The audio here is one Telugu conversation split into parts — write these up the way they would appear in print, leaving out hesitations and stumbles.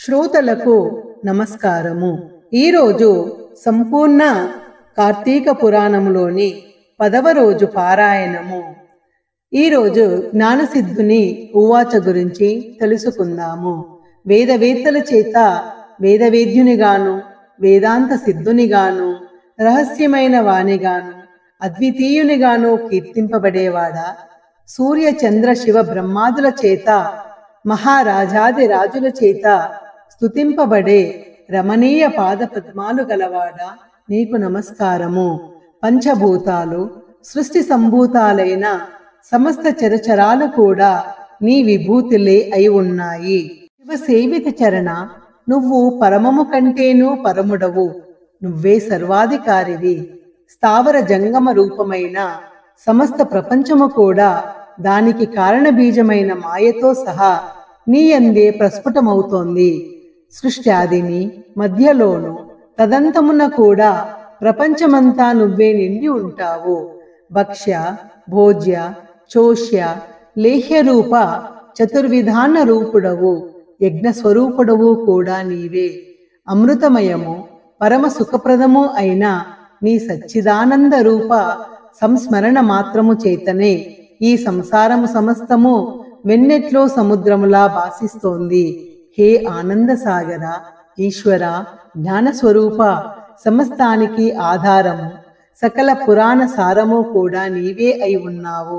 శ్రోతలకు నమస్కారము. ఈరోజు సంపూర్ణ కార్తీక పురాణంలోని 10వ రోజు పారాయణము. ఈరోజు జ్ఞానసిద్ధుని ఉవాచ గురించి తెలుసుకుందాము. వేదవేత్తల చేత వేదవేద్యునిగాను, వేదాంత సిద్ధునిగాను, రహస్యమైన వాణిగాను, అద్వితీయునిగాను కీర్తింపబడేవాడా, సూర్య చంద్ర శివ బ్రహ్మాదుల చేత, మహారాజాది రాజుల చేత స్తుతింపబడే రమణీయ పాద పద్మాలు గలవాడా, నీకు నమస్కారము. పంచభూతాలు సృష్టి సంభూతాలైన సమస్త చరచరాలు కూడా నీ విభూతులే అయి ఉన్నాయి. శివసేవిత చరణ, నువ్వు పరమము కంటేనూ పరముడవు. నువ్వే సర్వాధికారివి. స్థావర జంగమ రూపమైన సమస్త ప్రపంచము కూడా దానికి కారణబీజమైన మాయతో సహా నీ యందే ప్రస్ఫుటమవుతోంది. సృష్టి ఆదిని మధ్యలోను తదంతమున కూడా ప్రపంచమంతా నువ్వే నిండి ఉంటావు. భక్ష్య భోజ్య చోష్య లేహ్య రూప చతుర్విధాన రూపుడవు, యజ్ఞ స్వరూపుడవు కూడా నీవే. అమృతమయము పరమ సుఖప్రదము అయిన నీ సచ్చిదానంద రూప సంస్మరణ మాత్రము చేతనే ఈ సంసారము సమస్తము వెన్నెట్లో సముద్రములా భాసిస్తోంది. హే ఆనంద సాగర, ఈశ్వర, జ్ఞానస్వరూప, సమస్తానికి ఆధారము, సకల పురాణ సారము కూడా నీవే అయి ఉన్నావు.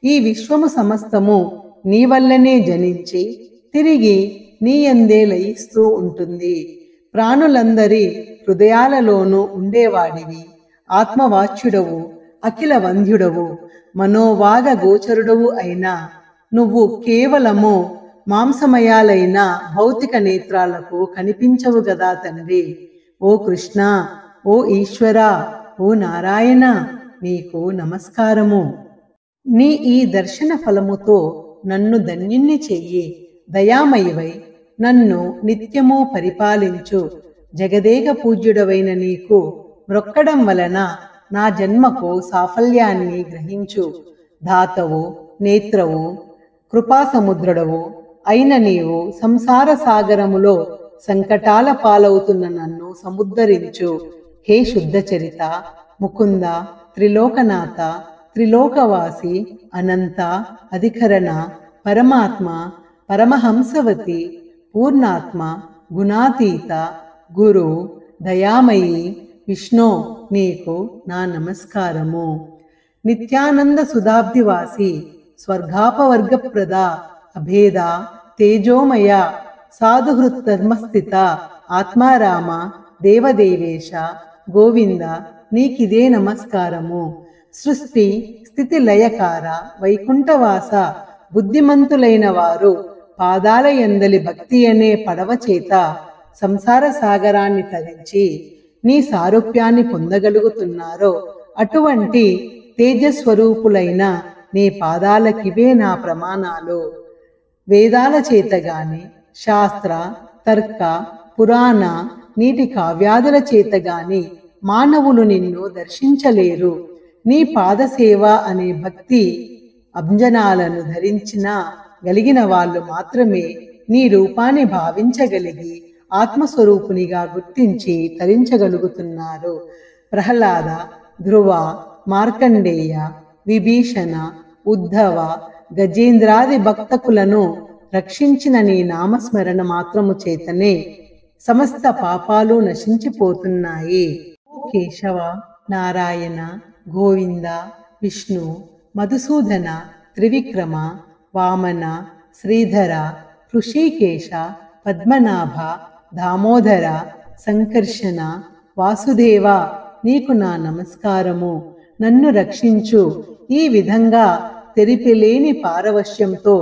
ఈ విశ్వము సమస్తము నీ వల్లనే జనించి తిరిగి నీ యందే లయిస్తూ ఉంటుంది. ప్రాణులందరి హృదయాలలోనూ ఉండేవాడివి. ఆత్మవాచ్యుడవు, అఖిల వంద్యుడవు, మనోవాగ గోచరుడవు అయినా నువ్వు కేవలము మాంసమయాలైన భౌతిక నేత్రాలకు కనిపించవు గదా తండ్రి. ఓ కృష్ణ, ఓ ఈశ్వర, ఓ నారాయణ, నీకు నమస్కారము. నీ ఈ దర్శన ఫలముతో నన్ను ధన్యుణ్ణి చెయ్యి. దయామయివై నన్ను నిత్యము పరిపాలించు. జగదేక పూజ్యుడవైన నీకు మ్రొక్కడం వలన నా జన్మకు సాఫల్యాన్ని గ్రహించు. ధాతవు, నేత్రవు, కృపాసముద్రుడవు అయిన నీవు సంసార సాగరములో సంకటాల పాలవుతున్న నన్ను సముద్ధరించు. హే శుద్ధ చరిత, ముకుంద, త్రిలోకనాథ, త్రిలోకవాసి, అనంత, అధికరణ, పరమాత్మ, పరమహంసవతి, పూర్ణాత్మ, గుణాతీత, గురు, దయామయి విష్ణు, నీకు నా నమస్కారము. నిత్యానంద సుధాబ్దివాసి, స్వర్గాపవర్గప్రద, అభేద, తేజోమయ, సాధుహృద్ధర్మస్థిత, ఆత్మారామ, దేవదేవేశ, గోవింద, నీకిదే నమస్కారము. సృష్టి స్థితి లయకార, వైకుంఠవాస, బుద్ధిమంతులైన వారు పాదాల యందలి భక్తి అనే పడవ చేత సంసార సాగరాన్ని తరించి నీ సారూప్యాన్ని పొందగలుగుతున్నారో అటువంటి తేజస్వరూపులైన నీ పాదాలకివే నా ప్రమాణాలు. వేదాల చేత గాని, శాస్త్ర, తర్క, పురాణ, నీటి కావ్యాదుల చేత గాని మానవులు నిన్ను దర్శించలేరు. నీ పాదసేవ అనే భక్తి అంజనాలను ధరించిన గలిగిన వాళ్ళు మాత్రమే నీ రూపాన్ని భావించగలిగి ఆత్మస్వరూపునిగా గుర్తించి తరించగలుగుతున్నారు. ప్రహ్లాద, ధ్రువ, మార్కండేయ, విభీషణ, ఉద్ధవ, గజేంద్రాది భక్తకులను రక్షించిన నీ నామస్మరణ మాత్రము చేతనే సమస్త పాపాలు నశించిపోతున్నాయి. ఓ కేశవ, నారాయణ, గోవింద, విష్ణు, మధుసూదన, త్రివిక్రమ, వామన, శ్రీధర, హృషికేశ, పద్మనాభ, దామోదర, సంకర్షణ, వాసుదేవ, నీకు నా నమస్కారము. నన్ను రక్షించు. ఈ విధంగా తెరిపిలేని పారవశ్యంతో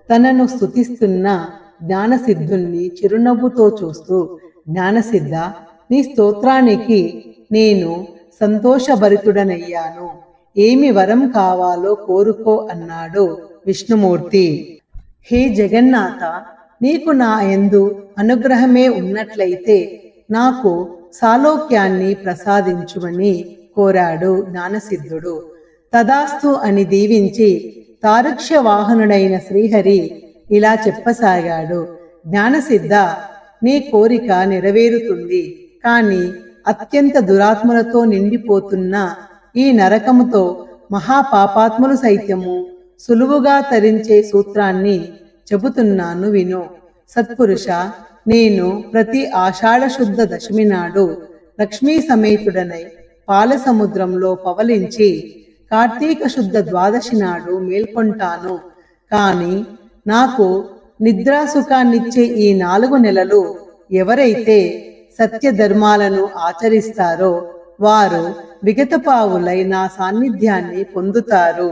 తనను స్తుతిస్తున్న జ్ఞానసిద్ధుణ్ణి చిరునవ్వుతో చూస్తూ, జ్ఞానసిద్ధ, నీ స్తోత్రానికి నేను సంతోషభరితుడనయ్యాను. ఏమి వరం కావాలో కోరుకో అన్నాడు విష్ణుమూర్తి. హే జగన్నాథ, నీకు నా యందు అనుగ్రహమే ఉన్నట్లయితే నాకు సాలోక్యాన్ని ప్రసాదించుమని కోరాడు జ్ఞానసిద్ధుడు. తదాస్తు అని దీవించి తారుక్ష్య వాహనుడైన శ్రీహరి ఇలా చెప్పసాగాడు. జ్ఞానసిద్ధ, నీ కోరిక నెరవేరుతుంది. కాని అత్యంత దురాత్మలతో నిండిపోతున్న ఈ నరకముతో మహాపాపాత్ములు సైత్యము సులువుగా తరించే సూత్రాన్ని చెబుతున్నాను విను. సత్పురుష, నేను ప్రతి ఆషాఢ శుద్ధ దశమి నాడు లక్ష్మీ సమేతుడనై పాల సముద్రంలో పవలించి కార్తీక శుద్ధ ద్వాదశి నాడు మేల్కొంటాను. కాని నాకు నిద్రాసుఖాన్నిచ్చే ఈ 4 నెలలు ఎవరైతే సత్యధర్మాలను ఆచరిస్తారో వారు విగతపావులై నా సాన్నిధ్యాన్ని పొందుతారు.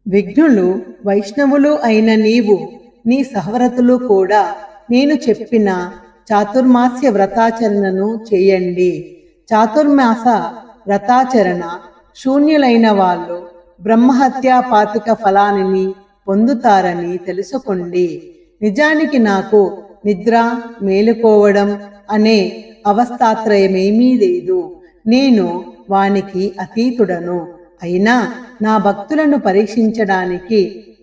విఘ్నులు వైష్ణవులు అయిన నీవు, నీ సహవ్రతులు కూడా నేను చెప్పిన చాతుర్మాస్య వ్రతాచరణను చేయండి. చాతుర్మాస వ్రతాచరణ శూన్యులైన వాళ్ళు బ్రహ్మహత్యా పాతిక ఫలాన్ని పొందుతారని తెలుసుకోండి. నిజానికి నాకు నిద్ర, మేలుకోవడం అనే అవస్థాత్రయమేమీ లేదు. నేను వానికి అతీతుడను. అయినా నా భక్తులను పరీక్షించడానికి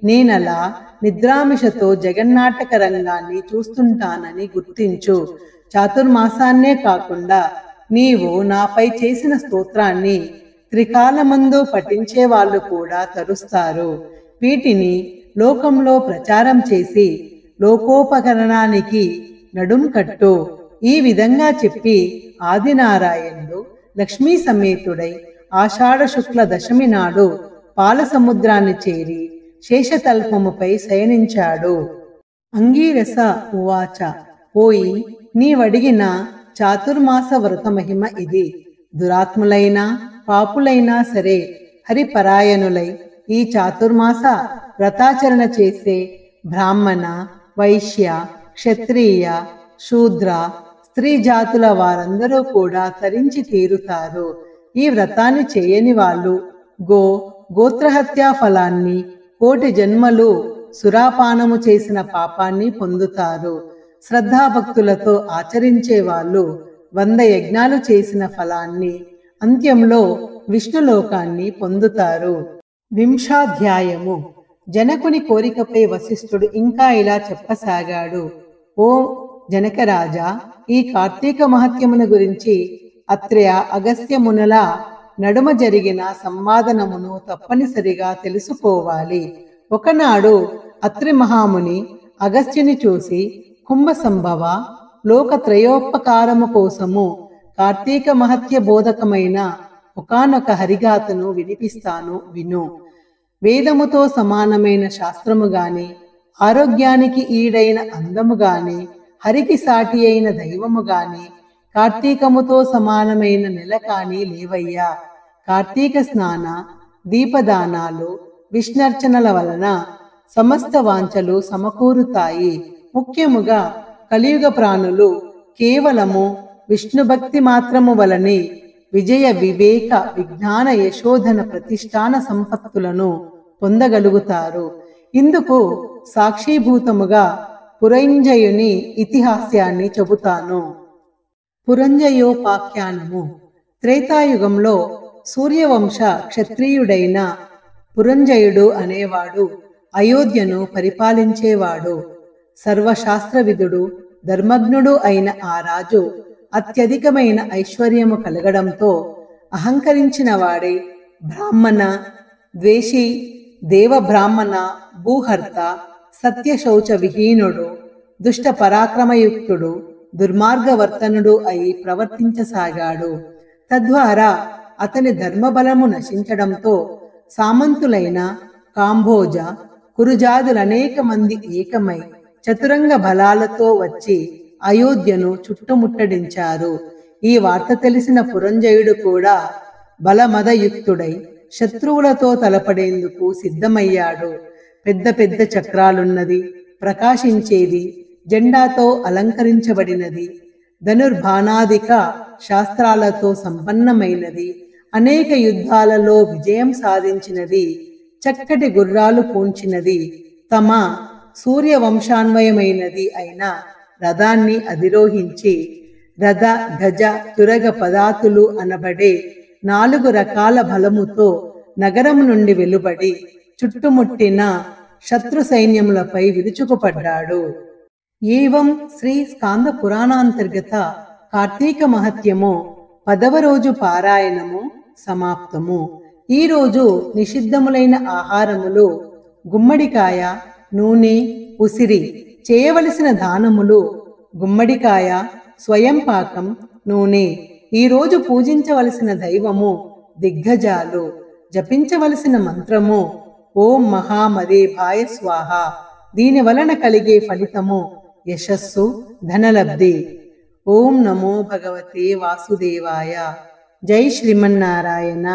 నేనలా నిద్రామిషతో జగన్నాటక రంగాన్ని చూస్తుంటానని గుర్తించు. చాతుర్మాసాన్నే కాకుండా నీవు నాపై చేసిన స్తోత్రాన్ని త్రికాలమందు పఠించే వాళ్ళు కూడా తరుస్తారు. వీటిని లోకంలో ప్రచారం చేసి లోకోపకరణానికి నడుం కట్టు. ఈ విధంగా చెప్పి ఆదినారాయణుడు లక్ష్మీ సమేతుడై ఆషాఢ శుక్ల దశమి నాడు పాల సముద్రాన్ని చేరి శేషతల్పముపై శయనించాడు. అంగీరస ఉవాచ, పోయి నీవడిగిన చాతుర్మాస వ్రత మహిమ ఇది. దురాత్ములైనా పాపులైనా సరే హరిపరాయణులై ఈ చాతుర్మాస వ్రతాచరణ చేసే బ్రాహ్మణ, వైశ్య, క్షత్రియ, శూద్ర, స్త్రీ జాతుల వారందరూ కూడా తరించి తీరుతారు. ఈ వ్రతాన్ని చేయని వాళ్ళు గోత్రహత్యా ఫలాన్ని, 1,000,000 జన్మలు సురాపానము చేసిన పాపాన్ని పొందుతారు. శ్రద్ధాభక్తులతో ఆచరించే వాళ్ళు 100 యజ్ఞాలు చేసిన ఫలాన్ని, అంత్యంలో విష్ణులోకాన్ని పొందుతారు. 20వ జనకుని కోరికపై వశిష్ఠుడు ఇంకా ఇలా చెప్పసాగాడు. ఓ జనకరాజా, ఈ కార్తీక మహత్యమును గురించి అత్రేయ, అగస్త్య మునుల నడుమ జరిగిన సంవాదనమును తప్పనిసరిగా తెలుసుకోవాలి. ఒకనాడు అత్రి మహాముని అగస్త్యుని చూసి, కుంభ సంభవ, లోకత్రయోపకారము కోసము కార్తీక మహత్య బోధకమైన ఒకానొక హరిగాథను వినిపిస్తాను విను. వేదముతో సమానమైన శాస్త్రము గాని, ఆరోగ్యానికి ఈడైన అందము గాని, హరికి సాటి అయిన దైవము గాని, కార్తీకముతో సమానమైన నెల కాని లేవయ్యా. కార్తీక స్నాన, దీపదానాలు, విష్ణర్చనల వలన సమస్త వాంఛలు సమకూరుతాయి. ముఖ్యముగా కలియుగ ప్రాణులు కేవలము విష్ణు భక్తి మాత్రము వలనే విజయ, వివేక, విజ్ఞాన, యశోధన, ప్రతిష్టాన సంపత్తులను పొందగలుగుతారు. ఇందుకు సాక్షీభూతముగా పురంజయుని ఇతిహాస్యాన్ని చెబుతాను. పురంజయోపాఖ్యానము. త్రేతాయుగంలో సూర్యవంశ క్షత్రియుడైన పురంజయుడు అనేవాడు అయోధ్యను పరిపాలించేవాడు. సర్వశాస్త్రవిదుడు, ధర్మజ్ఞుడు అయిన ఆ రాజు అత్యధికమైన ఐశ్వర్యము కలగడంతో అహంకరించిన వాడే బ్రాహ్మణ ద్వేషి, దేవ బ్రాహ్మణ భూహర్త, సత్యశౌచ విహీనుడు, దుష్ట పరాక్రమయుక్తుడు, దుర్మార్గవర్తనుడు అయి ప్రవర్తించసాగాడు. తద్వారా అతని ధర్మబలము నశించడంతో సామంతులైన కాంభోజ, కురుజాదులనేక మంది ఏకమై చతురంగ బలాలతో వచ్చి అయోధ్యను చుట్టుముట్టడించారు. ఈ వార్త తెలిసిన పురంజయుడు కూడా బలమదయుక్తుడై శత్రువులతో తలపడేందుకు సిద్ధమయ్యాడు. పెద్ద పెద్ద చక్రాలున్నది, ప్రకాశించేది, జెండాతో అలంకరించబడినది, ధనుర్బాణాదిక శాస్త్రాలతో సంపన్నమైనది, అనేక యుద్ధాలలో విజయం సాధించినది, చక్కటి గుర్రాలు పూంచినది, తమ సూర్యవంశాన్వయమైనది అయిన రథాన్ని అధిరోహించి రథ, గజ, తురగ పదాతులు అనబడే 4 రకాల బలముతో నగరం నుండి వెలుబడి చుట్టుముట్టిన శత్రు సైన్యములపై విరుచుకుపడ్డాడు. ఏవం శ్రీ స్కాంద పురాణాంతర్గత కార్తీక మహత్యము 10వ రోజు పారాయణము సమాప్తము. ఈ రోజు నిషిద్ధములైన ఆహారములు గుమ్మడికాయ, నూనె, ఉసిరి. చేయవలసిన దానములు గుమ్మడికాయ, స్వయం పాకం, నూనె. ఈ రోజు పూజించవలసిన దైవము దిగ్గజాలు. జపించవలసిన మంత్రము ఓం మహామదేభాయ స్వాహ. దీని వలన కలిగే ఫలితము యశస్సు, ధనలబ్ధి. ఓం నమో భగవతే వాసుదేవాయ. జై శ్రీమన్నారాయణ.